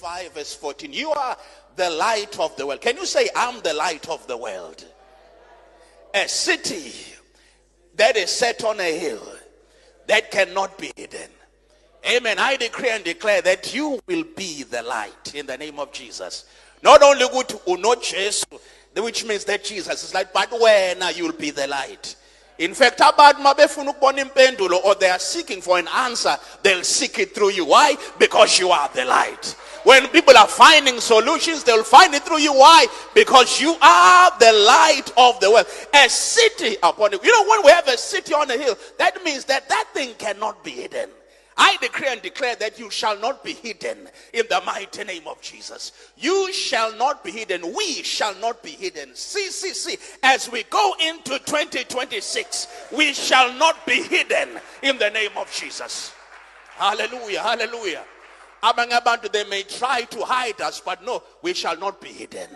5 verse 14. You are the light of the world. Can you say, I'm the light of the world? A city that is set on a hill that cannot be hidden. Amen. I decree and declare that you will be the light in the name of Jesus. Not only good to know Jesus, which means that Jesus is light, but when you will be the light. In fact, or they are seeking for an answer, they'll seek it through you. Why? Because you are the light. When people are finding solutions, they'll find it through you. Why? Because you are the light of the world. A city upon it. You know, when we have a city on a hill, that means that that thing cannot be hidden. I decree and declare that you shall not be hidden in the mighty name of Jesus. You shall not be hidden. We shall not be hidden. See. As we go into 2026, we shall not be hidden in the name of Jesus. Hallelujah, hallelujah. They may try to hide us, but no, we shall not be hidden.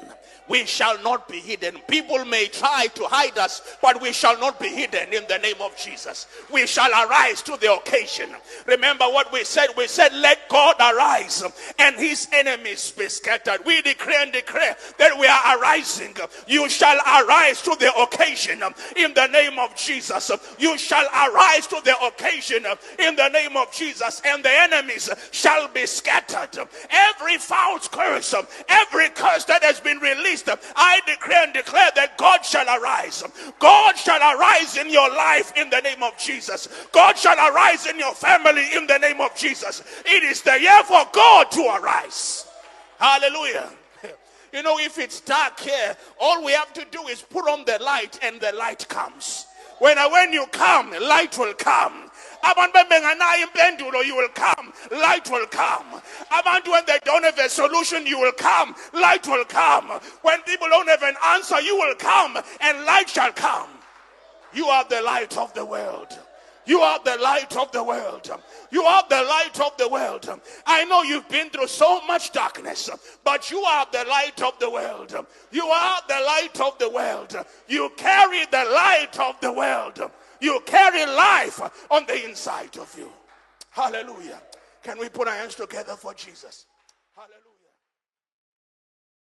We shall not be hidden. People may try to hide us, but we shall not be hidden in the name of Jesus. We shall arise to the occasion. Remember what we said? We said, let God arise and his enemies be scattered. We decree and declare that we are arising. You shall arise to the occasion in the name of Jesus. You shall arise to the occasion in the name of Jesus, and the enemies shall be scattered. Every foul curse, every curse that has been released, I decree and declare that God shall arise. God shall arise in your life in the name of Jesus. God shall arise in your family in the name of Jesus. It is the year for God to arise. Hallelujah. You know, if it's dark here, all we have to do is put on the light and the light comes. When you come, light will come. You will come, light will come. When they don't have a solution, you will come, light will come. When people don't have an answer, you will come and light shall come. You are the light of the world. You are the light of the world. You are the light of the world. I know you've been through so much darkness, but you are the light of the world. You are the light of the world. You carry the light of the world. You carry life on the inside of you. Hallelujah. Can we put our hands together for Jesus? Hallelujah.